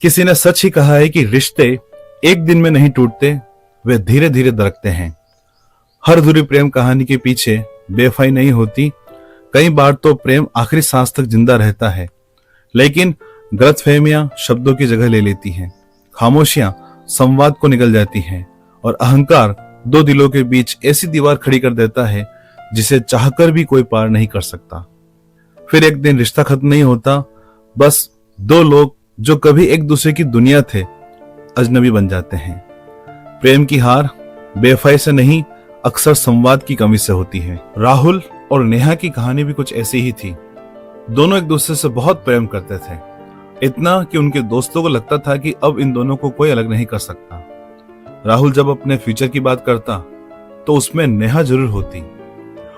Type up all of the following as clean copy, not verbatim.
किसी ने सच ही कहा है कि रिश्ते एक दिन में नहीं टूटते, वे धीरे धीरे दरकते हैं। हर अधूरी प्रेम कहानी के पीछे बेवफाई नहीं होती। कई बार तो प्रेम आखिरी सांस तक जिंदा रहता है, लेकिन गलतफहमियां शब्दों की जगह ले लेती हैं, खामोशियां संवाद को निगल जाती हैं और अहंकार दो दिलों के बीच ऐसी दीवार खड़ी कर देता है जिसे चाहकर भी कोई पार नहीं कर सकता। फिर एक दिन रिश्ता खत्म नहीं होता, बस दो लोग जो कभी एक दूसरे की दुनिया थे अजनबी बन जाते हैं। प्रेम की हार बेवफाई से नहीं, अक्सर संवाद की कमी से होती है। राहुल और नेहा की कहानी भी कुछ ऐसी ही थी। दोनों एक दूसरे से बहुत प्रेम करते थे, इतना कि उनके दोस्तों को लगता था कि अब इन दोनों को कोई अलग नहीं कर सकता। राहुल जब अपने फ्यूचर की बात करता तो उसमें नेहा जरूर होती,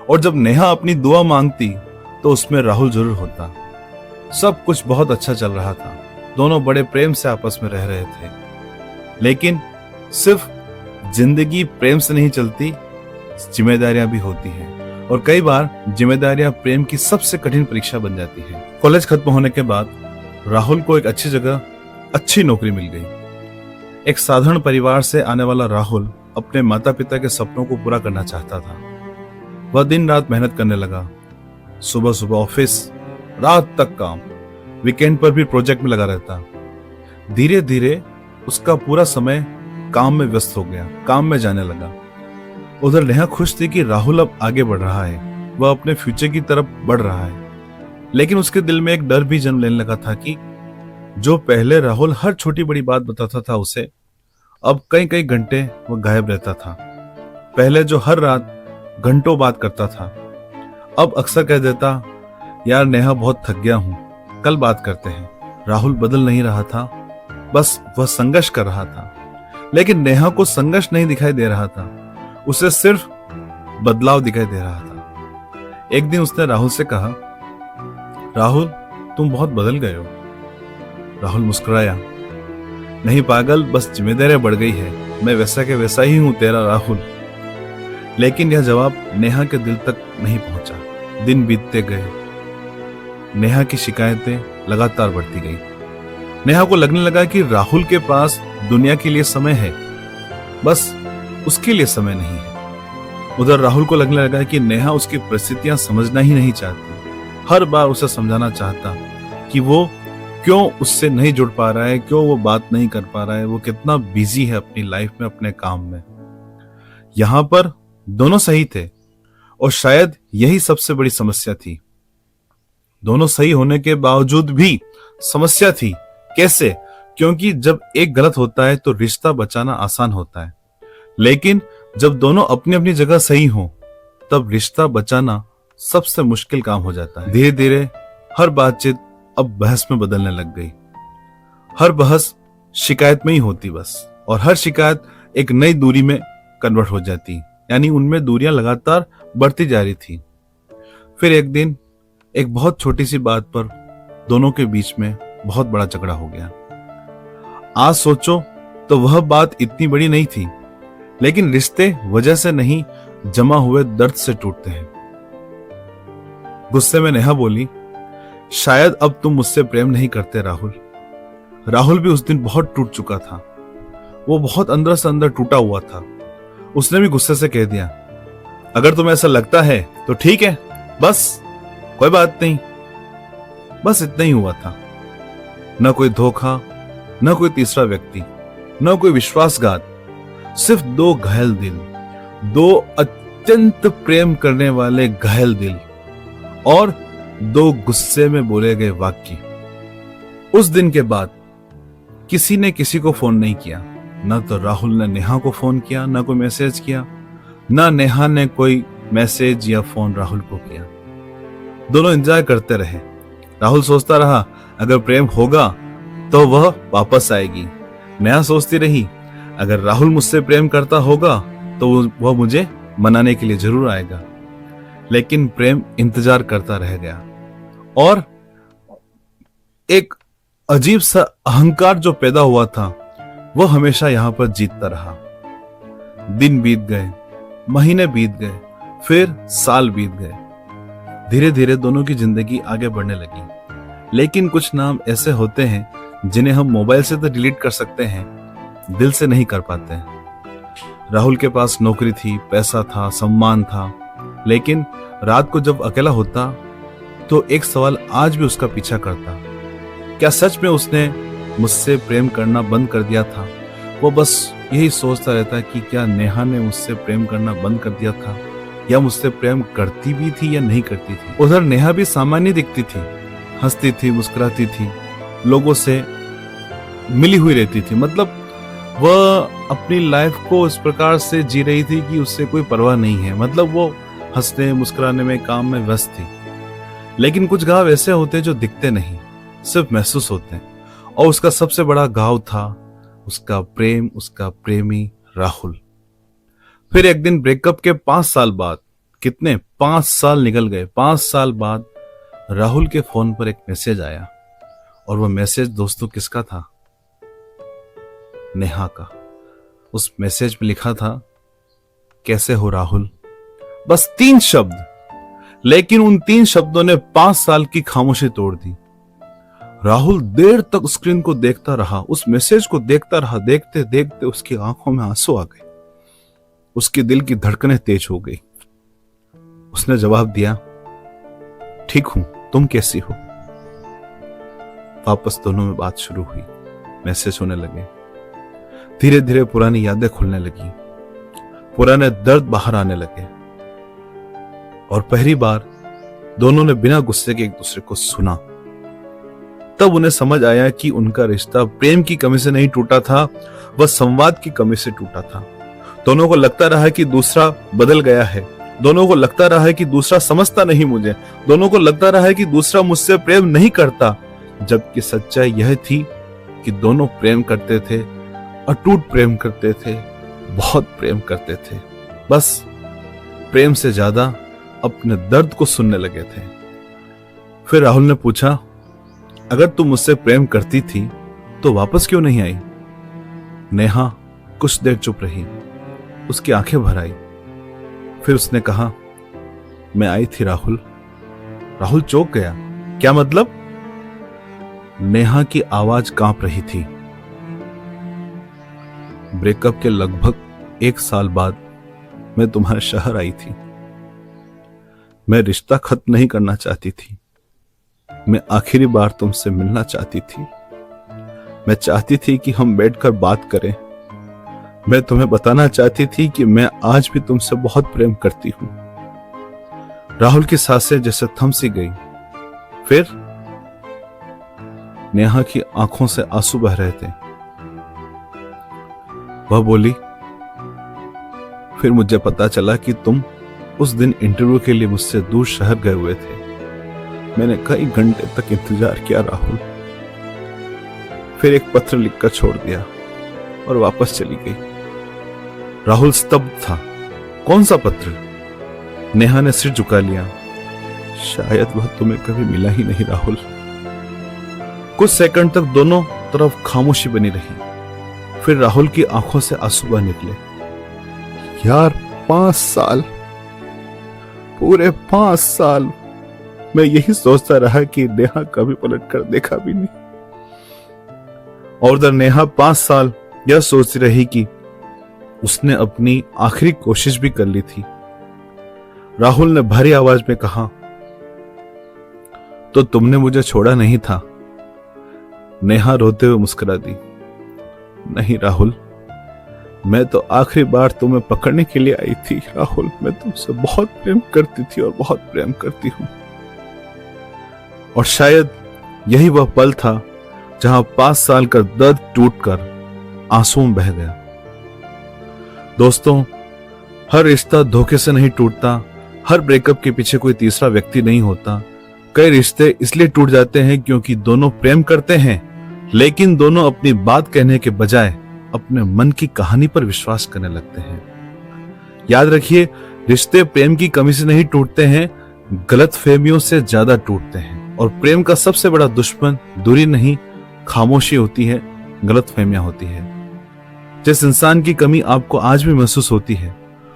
और जब नेहा अपनी दुआ मांगती तो उसमें राहुल जरूर होता। सब कुछ बहुत अच्छा चल रहा था, दोनों बड़े प्रेम से आपस में रह रहे थे। लेकिन सिर्फ जिंदगी प्रेम से नहीं चलती, जिम्मेदारियां भी होती हैं, और कई बार जिम्मेदारियां प्रेम की सबसे कठिन परीक्षा बन जाती है। कॉलेज खत्म होने के बाद राहुल को एक अच्छी जगह अच्छी नौकरी मिल गई। एक साधारण परिवार से आने वाला राहुल अपने माता पिता के सपनों को पूरा करना चाहता था। वह दिन रात मेहनत करने लगा, सुबह सुबह ऑफिस, रात तक काम, वीकेंड पर भी प्रोजेक्ट में लगा रहता। धीरे धीरे उसका पूरा समय काम में व्यस्त हो गया, काम में जाने लगा। उधर नेहा खुश थी कि राहुल अब आगे बढ़ रहा है, वह अपने फ्यूचर की तरफ बढ़ रहा है। लेकिन उसके दिल में एक डर भी जन्म लेने लगा था कि जो पहले राहुल हर छोटी बड़ी बात बताता था उसे, अब कई कई घंटे वह गायब रहता था। पहले जो हर रात घंटों बात करता था, अब अक्सर कह देता, यार नेहा बहुत थक गया हूं, कल बात करते हैं। राहुल बदल नहीं रहा था, बस वह संघर्ष कर रहा था। लेकिन नेहा को संघर्ष नहीं दिखाई दे रहा था, उसे सिर्फ बदलाव दिखाई दे रहा था। एक दिन उसने राहुल से कहा, राहुल तुम बहुत बदल गए हो। राहुल मुस्कुराया, नहीं पागल, बस जिम्मेदारियां बढ़ गई है, मैं वैसा के वैसा ही हूं तेरा राहुल। लेकिन यह जवाब नेहा के दिल तक नहीं पहुंचा। दिन बीतते गए, नेहा की शिकायतें लगातार बढ़ती गई। नेहा को लगने लगा कि राहुल के पास दुनिया के लिए समय है, बस उसके लिए समय नहीं है। उधर राहुल को लगने लगा कि नेहा उसकी परिस्थितियां समझना ही नहीं चाहती। हर बार उसे समझाना चाहता कि वो क्यों उससे नहीं जुड़ पा रहा है, क्यों वो बात नहीं कर पा रहा है, वो कितना बिजी है अपनी लाइफ में, अपने काम में। यहां पर दोनों सही थे, और शायद यही सबसे बड़ी समस्या थी। दोनों सही होने के बावजूद भी समस्या थी। कैसे? क्योंकि जब एक गलत होता है तो रिश्ता बचाना आसान होता है, लेकिन जब दोनों अपनी अपनी जगह सही हो तब रिश्ता बचाना सबसे मुश्किल काम हो जाता है। धीरे धीरे हर बातचीत अब बहस में बदलने लग गई। हर बहस शिकायत में ही होती बस, और हर शिकायत एक नई दूरी में कन्वर्ट हो जाती, यानी उनमें दूरियां लगातार बढ़ती जा रही थी। फिर एक दिन एक बहुत छोटी सी बात पर दोनों के बीच में बहुत बड़ा झगड़ा हो गया। आज सोचो तो वह बात इतनी बड़ी नहीं थी, लेकिन रिश्ते वजह से नहीं, जमा हुए दर्द से टूटते हैं। गुस्से में नेहा बोली, शायद अब तुम मुझसे प्रेम नहीं करते राहुल। राहुल भी उस दिन बहुत टूट चुका था, वो बहुत अंदर से अंदर टूटा हुआ था। उसने भी गुस्से से कह दिया, अगर तुम्हें ऐसा लगता है तो ठीक है, बस कोई बात नहीं। बस इतना ही हुआ था, न कोई धोखा, न कोई तीसरा व्यक्ति, न कोई विश्वासघात, सिर्फ दो घायल दिल, दो अत्यंत प्रेम करने वाले घायल दिल, और दो गुस्से में बोले गए वाक्य। उस दिन के बाद किसी ने किसी को फोन नहीं किया, न तो राहुल ने नेहा को फोन किया, न कोई मैसेज किया, न नेहा ने कोई मैसेज या फोन राहुल को किया। दोनों एंजॉय करते रहे। राहुल सोचता रहा अगर प्रेम होगा तो वह वापस आएगी। नेहा सोचती रही अगर राहुल मुझसे प्रेम करता होगा तो वह मुझे मनाने के लिए जरूर आएगा। लेकिन प्रेम इंतजार करता रह गया, और एक अजीब सा अहंकार जो पैदा हुआ था वह हमेशा यहां पर जीतता रहा। दिन बीत गए, महीने बीत गए, फिर साल बीत गए। धीरे धीरे दोनों की जिंदगी आगे बढ़ने लगी। लेकिन कुछ नाम ऐसे होते हैं जिन्हें हम मोबाइल से तो डिलीट कर सकते हैं, दिल से नहीं कर पाते हैं। राहुल के पास नौकरी थी, पैसा था, सम्मान था, लेकिन रात को जब अकेला होता तो एक सवाल आज भी उसका पीछा करता। क्या सच में उसने मुझसे प्रेम करना बंद कर दिया था? वो बस यही सोचता रहता कि क्या नेहा ने मुझसे प्रेम करना बंद कर दिया था, या मुझसे प्रेम करती भी थी या नहीं करती थी। उधर नेहा भी सामान्य दिखती थी, हंसती थी, मुस्कुराती थी, लोगों से मिली हुई रहती थी। मतलब वह अपनी लाइफ को इस प्रकार से जी रही थी कि उससे कोई परवाह नहीं है। मतलब वो हंसने मुस्कुराने में, काम में व्यस्त थी। लेकिन कुछ घाव ऐसे होते हैं जो दिखते नहीं, सिर्फ महसूस होते हैं। और उसका सबसे बड़ा घाव था उसका प्रेम, उसका प्रेमी राहुल। फिर एक दिन ब्रेकअप के 5 साल बाद, कितने 5 साल निकल गए, 5 साल बाद राहुल के फोन पर एक मैसेज आया। और वह मैसेज दोस्तों किसका था? नेहा का। उस मैसेज में लिखा था, कैसे हो राहुल? बस 3 शब्द, लेकिन उन 3 शब्दों ने 5 साल की खामोशी तोड़ दी। राहुल देर तक स्क्रीन को देखता रहा, उस मैसेज को देखता रहा। देखते देखते उसकी आंखों में आंसू आ गए, उसके दिल की धड़कनें तेज हो गई। उसने जवाब दिया, ठीक हूं, तुम कैसी हो? वापस दोनों में बात शुरू हुई, मैसेज होने लगे। धीरे धीरे पुरानी यादें खुलने लगी, पुराने दर्द बाहर आने लगे। और पहली बार दोनों ने बिना गुस्से के एक दूसरे को सुना। तब उन्हें समझ आया कि उनका रिश्ता प्रेम की कमी से नहीं टूटा था, वह संवाद की कमी से टूटा था। दोनों को लगता रहा कि दूसरा बदल गया है, दोनों को लगता रहा है कि दूसरा समझता नहीं मुझे, दोनों को लगता रहा है कि दूसरा मुझसे प्रेम नहीं करता। जबकि सच्चाई यह थी कि दोनों प्रेम करते थे, अटूट प्रेम करते थे, बहुत प्रेम करते थे। बस प्रेम से ज्यादा अपने दर्द को सुनने लगे थे। फिर राहुल ने पूछा, अगर तुम मुझसे प्रेम करती थी तो वापस क्यों नहीं आई? नेहा कुछ देर चुप रही, उसकी आंखें भर आई। फिर उसने कहा, मैं आई थी राहुल। राहुल चौंक गया, क्या मतलब? नेहा की आवाज कांप रही थी। ब्रेकअप के लगभग 1 साल बाद मैं तुम्हारे शहर आई थी। मैं रिश्ता खत्म नहीं करना चाहती थी, मैं आखिरी बार तुमसे मिलना चाहती थी। मैं चाहती थी कि हम बैठकर बात करें। मैं तुम्हें बताना चाहती थी कि मैं आज भी तुमसे बहुत प्रेम करती हूं। राहुल की सांसें जैसे थम सी गई। फिर नेहा की आंखों से आंसू बह रहे थे। वह बोली, फिर मुझे पता चला कि तुम उस दिन इंटरव्यू के लिए मुझसे दूर शहर गए हुए थे। मैंने कई घंटे तक इंतजार किया राहुल। फिर एक पत्र लिखकर छोड़ दिया और वापस चली गई। राहुल स्तब्ध था। कौन सा पत्र? नेहा ने सिर झुका लिया। शायद वह तुम्हें कभी मिला ही नहीं राहुल। कुछ सेकंड तक दोनों तरफ खामोशी बनी रही। फिर राहुल की आंखों से आंसू बह निकले। यार 5 साल, पूरे 5 साल मैं यही सोचता रहा कि नेहा कभी पलट कर देखा भी नहीं। और उधर नेहा 5 साल यह सोचती रही कि उसने अपनी आखिरी कोशिश भी कर ली थी। राहुल ने भारी आवाज में कहा, तो तुमने मुझे छोड़ा नहीं था? नेहा रोते हुए मुस्कुरा दी। नहीं राहुल, मैं तो आखिरी बार तुम्हें पकड़ने के लिए आई थी राहुल। मैं तुमसे बहुत प्रेम करती थी और बहुत प्रेम करती हूं। और शायद यही वह पल था जहां 5 साल का दर्द टूटकर आंसुओं में बह गया। दोस्तों, हर रिश्ता धोखे से नहीं टूटता, हर ब्रेकअप के पीछे कोई तीसरा व्यक्ति नहीं होता। कई रिश्ते इसलिए टूट जाते हैं क्योंकि दोनों प्रेम करते हैं, लेकिन दोनों अपनी बात कहने के बजाय अपने मन की कहानी पर विश्वास करने लगते हैं। याद रखिए, रिश्ते प्रेम की कमी से नहीं टूटते हैं, गलतफहमियों से ज्यादा टूटते हैं। और प्रेम का सबसे बड़ा दुश्मन दूरी नहीं, खामोशी होती है, गलतफहमियां होती है। जिस इंसान की कमी आपको आज भी महसूस होती है,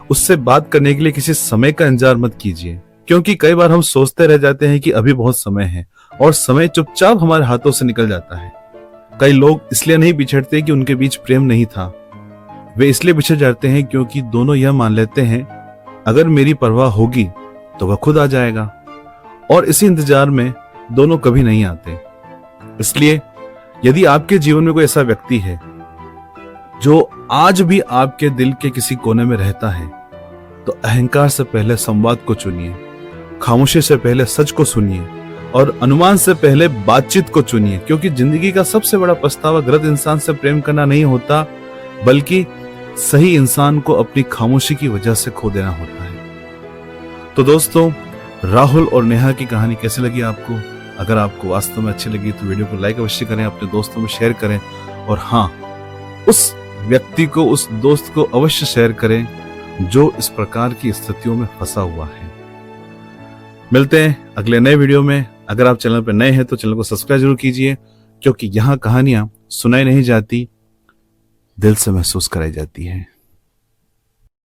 उससे बात करने के लिए किसी समय का इंतजार मत कीजिए, क्योंकि कई बार हम सोचते रह जाते हैं कि अभी बहुत समय है और समय चुपचाप हमारे हाथों से निकल जाता है। कई लोग इसलिए नहीं बिछड़ते कि उनके बीच प्रेम नहीं था, वे इसलिए बिछड़ जाते हैं क्योंकि दोनों यह मान लेते हैं अगर मेरी परवाह होगी तो वह खुद आ जाएगा, और इसी इंतजार में दोनों कभी नहीं आते। इसलिए यदि आपके जीवन में कोई ऐसा व्यक्ति है जो आज भी आपके दिल के किसी कोने में रहता है, तो अहंकार से पहले संवाद को चुनिए, खामोशी से पहले सच को सुनिए और अनुमान से पहले बातचीत को चुनिए, क्योंकि जिंदगी का सबसे बड़ा पछतावा गलत इंसान से प्रेम करना नहीं होता, बल्कि सही इंसान को अपनी खामोशी की वजह से खो देना होता है। तो दोस्तों, राहुल और नेहा की कहानी कैसी लगी आपको? अगर आपको वास्तव में अच्छी लगी तो वीडियो को लाइक अवश्य करें, अपने दोस्तों में शेयर करें, और हाँ, उस व्यक्ति को, उस दोस्त को अवश्य शेयर करें जो इस प्रकार की स्थितियों में फंसा हुआ है। मिलते हैं अगले नए वीडियो में। अगर आप चैनल पर नए हैं तो चैनल को सब्सक्राइब जरूर कीजिए, क्योंकि यहाँ कहानियां सुनाई नहीं जाती, दिल से महसूस कराई जाती है।